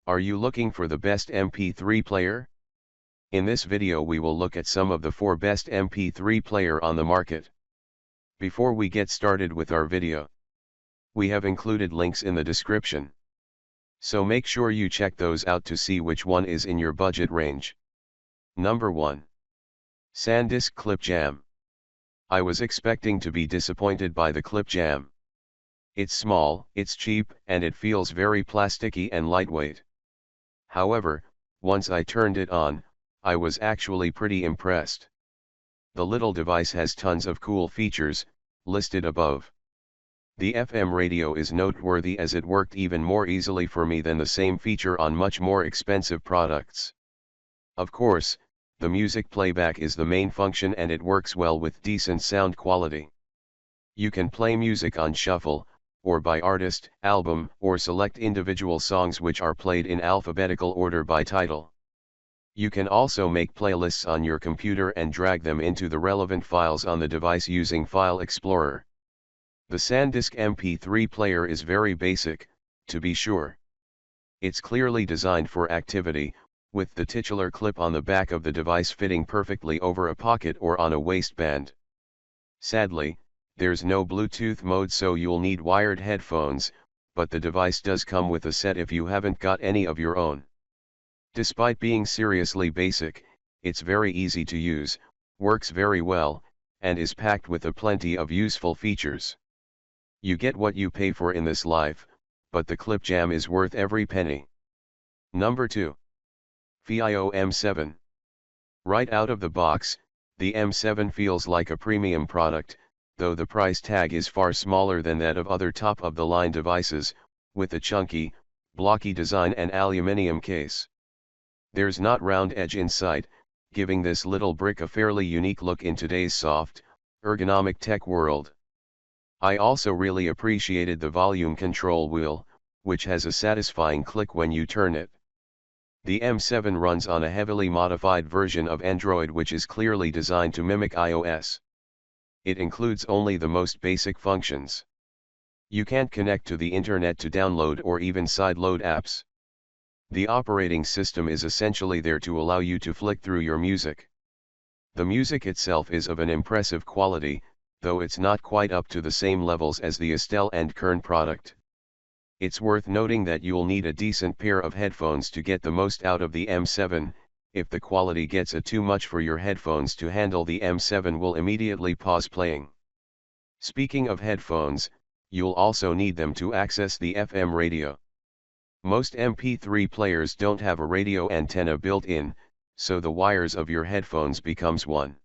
Are you looking for the best MP3 player? In this video we will look at some of the 4 best MP3 player on the market. Before we get started with our video, we have included links in the description. So make sure you check those out to see which one is in your budget range. Number 1. SanDisk Clip Jam. I was expecting to be disappointed by the Clip Jam. It's small, it's cheap, and it feels very plasticky and lightweight. However, once I turned it on, I was actually pretty impressed. The little device has tons of cool features, listed above. The FM radio is noteworthy as it worked even more easily for me than the same feature on much more expensive products. Of course, the music playback is the main function and it works well with decent sound quality. You can play music on shuffle, or by artist, album, or select individual songs which are played in alphabetical order by title. You can also make playlists on your computer and drag them into the relevant files on the device using File Explorer. The SanDisk MP3 player is very basic, to be sure. It's clearly designed for activity, with the titular clip on the back of the device fitting perfectly over a pocket or on a waistband. Sadly, there's no Bluetooth mode, so you'll need wired headphones, but the device does come with a set if you haven't got any of your own. Despite being seriously basic, it's very easy to use, works very well, and is packed with plenty of useful features. You get what you pay for in this life, but the Clip Jam is worth every penny. Number 2. FiiO M7. Right out of the box, the M7 feels like a premium product, though the price tag is far smaller than that of other top-of-the-line devices, with a chunky, blocky design and aluminium case. There's not round edge in sight, giving this little brick a fairly unique look in today's soft, ergonomic tech world. I also really appreciated the volume control wheel, which has a satisfying click when you turn it. The M7 runs on a heavily modified version of Android which is clearly designed to mimic iOS. It includes only the most basic functions. You can't connect to the internet to download or even sideload apps. The operating system is essentially there to allow you to flick through your music. The music itself is of an impressive quality, though it's not quite up to the same levels as the Astell&Kern product. It's worth noting that you'll need a decent pair of headphones to get the most out of the M7. If the quality gets too much for your headphones to handle, the M7 will immediately pause playing. Speaking of headphones, you'll also need them to access the FM radio. Most MP3 players don't have a radio antenna built in, so the wires of your headphones becomes one.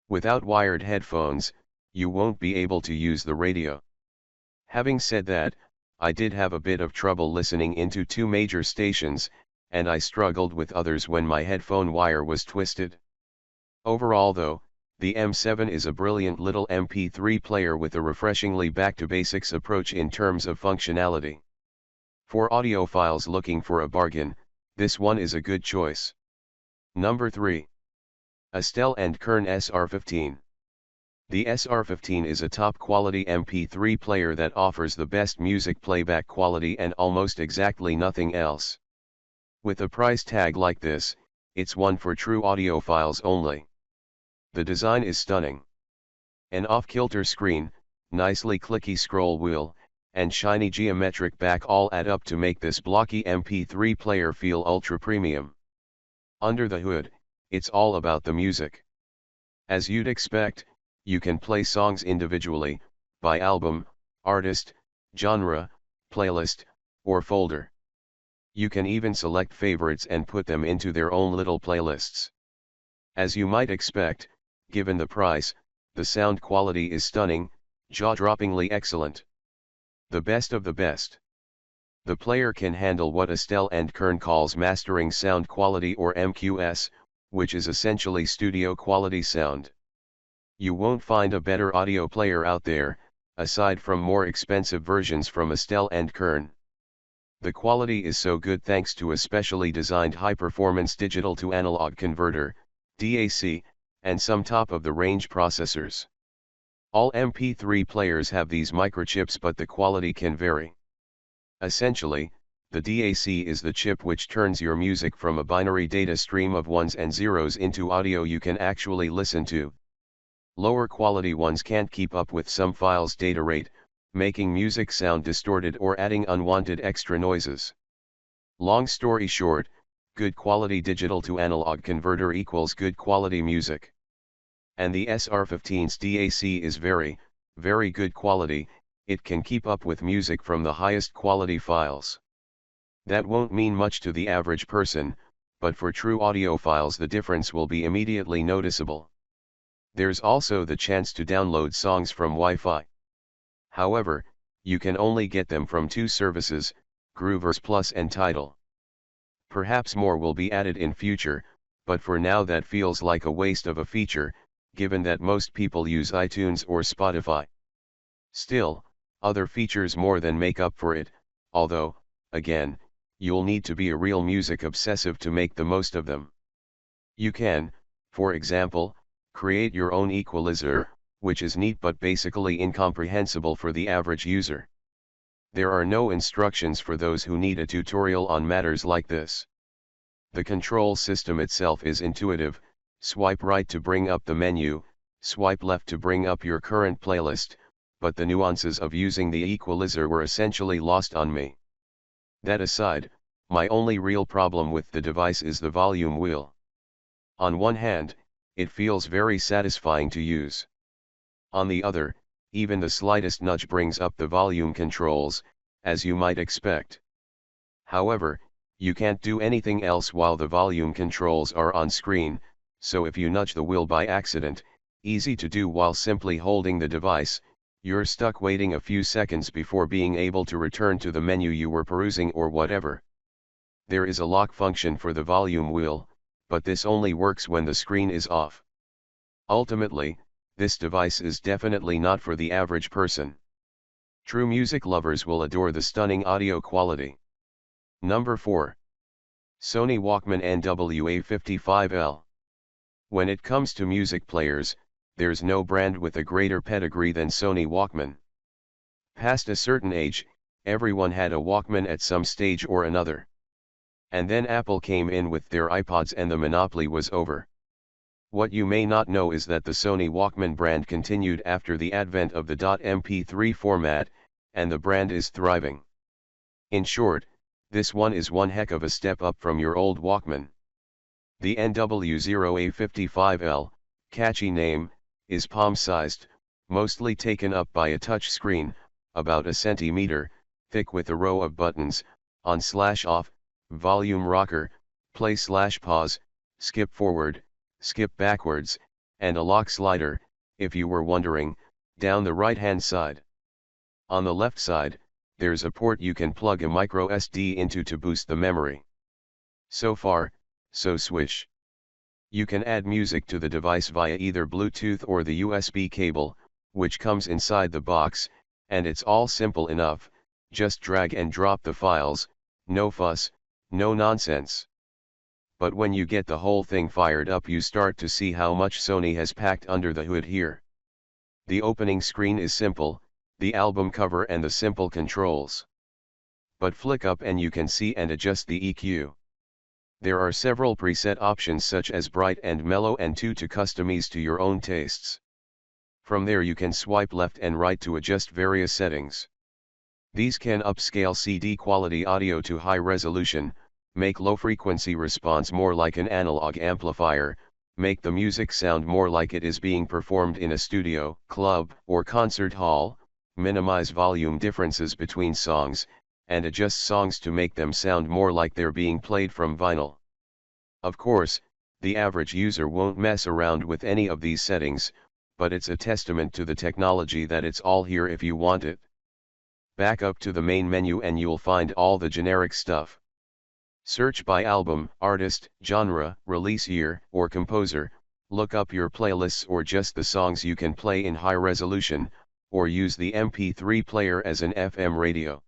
Without wired headphones, you won't be able to use the radio. Having said that, I did have a bit of trouble listening into 2 major stations, and I struggled with others when my headphone wire was twisted. Overall though, the M7 is a brilliant little MP3 player with a refreshingly back-to-basics approach in terms of functionality. For audiophiles looking for a bargain, this one is a good choice. Number 3. Astell&Kern SR15. The SR15 is a top-quality MP3 player that offers the best music playback quality and almost exactly nothing else. With a price tag like this, it's one for true audiophiles only. The design is stunning. An off-kilter screen, nicely clicky scroll wheel, and shiny geometric back all add up to make this blocky MP3 player feel ultra premium. Under the hood, it's all about the music. As you'd expect, you can play songs individually, by album, artist, genre, playlist, or folder. You can even select favorites and put them into their own little playlists. As you might expect, given the price, the sound quality is stunning, jaw-droppingly excellent. The best of the best. The player can handle what Astell&Kern calls mastering sound quality, or MQS, which is essentially studio quality sound. You won't find a better audio player out there, aside from more expensive versions from Astell&Kern. The quality is so good thanks to a specially designed high-performance digital-to-analog converter, DAC, and some top-of-the-range processors. All MP3 players have these microchips, but the quality can vary. Essentially, The DAC is the chip which turns your music from a binary data stream of ones and zeros into audio you can actually listen to. Lower quality ones can't keep up with some files' data rate, making music sound distorted or adding unwanted extra noises. Long story short, good quality digital to analog converter equals good quality music. And the SR15's DAC is very, very good quality. It can keep up with music from the highest quality files. That won't mean much to the average person, but for true audiophiles the difference will be immediately noticeable. There's also the chance to download songs from Wi-Fi. However, you can only get them from two services, Groover's Plus and Tidal. Perhaps more will be added in future, but for now that feels like a waste of a feature, given that most people use iTunes or Spotify. Still, other features more than make up for it, although, again, you'll need to be a real music obsessive to make the most of them. You can, for example, create your own equalizer, which is neat but basically incomprehensible for the average user. There are no instructions for those who need a tutorial on matters like this. The control system itself is intuitive. Swipe right to bring up the menu, swipe left to bring up your current playlist, but the nuances of using the equalizer were essentially lost on me. That aside, my only real problem with the device is the volume wheel. On one hand, it feels very satisfying to use. On the other, even the slightest nudge brings up the volume controls, as you might expect. However, you can't do anything else while the volume controls are on screen, so if you nudge the wheel by accident, easy to do while simply holding the device, you're stuck waiting a few seconds before being able to return to the menu you were perusing or whatever. There is a lock function for the volume wheel, but this only works when the screen is off. Ultimately, this device is definitely not for the average person. True music lovers will adore the stunning audio quality. Number 4. Sony Walkman NWA55L. When it comes to music players, there's no brand with a greater pedigree than Sony Walkman. Past a certain age, everyone had a Walkman at some stage or another. And then Apple came in with their iPods and the monopoly was over. What you may not know is that the Sony Walkman brand continued after the advent of the .mp3 format, and the brand is thriving. In short, this one is one heck of a step up from your old Walkman. The NWA55L, catchy name, is palm-sized, mostly taken up by a touch screen, about a centimeter, thick with a row of buttons, on/off, volume rocker, play/pause, skip forward, skip backwards, and a lock slider, if you were wondering, down the right-hand side. On the left side, there's a port you can plug a micro SD into to boost the memory. So far, so swish. You can add music to the device via either Bluetooth or the USB cable, which comes inside the box, and it's all simple enough, just drag and drop the files, no fuss, no nonsense. But when you get the whole thing fired up you start to see how much Sony has packed under the hood here. The opening screen is simple, the album cover and the simple controls. But flick up and you can see and adjust the EQ. There are several preset options such as bright and mellow and 2 to customize to your own tastes. From there you can swipe left and right to adjust various settings. These can upscale CD quality audio to high resolution, make low frequency response more like an analog amplifier, make the music sound more like it is being performed in a studio, club, or concert hall, minimize volume differences between songs, and adjust songs to make them sound more like they're being played from vinyl. Of course, the average user won't mess around with any of these settings, but it's a testament to the technology that it's all here if you want it. Back up to the main menu and you'll find all the generic stuff. Search by album, artist, genre, release year, or composer, look up your playlists or just the songs you can play in high resolution, or use the MP3 player as an FM radio.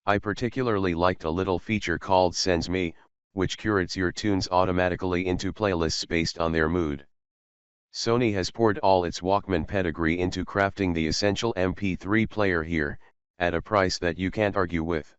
I particularly liked a little feature called Sends Me, which curates your tunes automatically into playlists based on their mood. Sony has poured all its Walkman pedigree into crafting the essential MP3 player here, at a price that you can't argue with.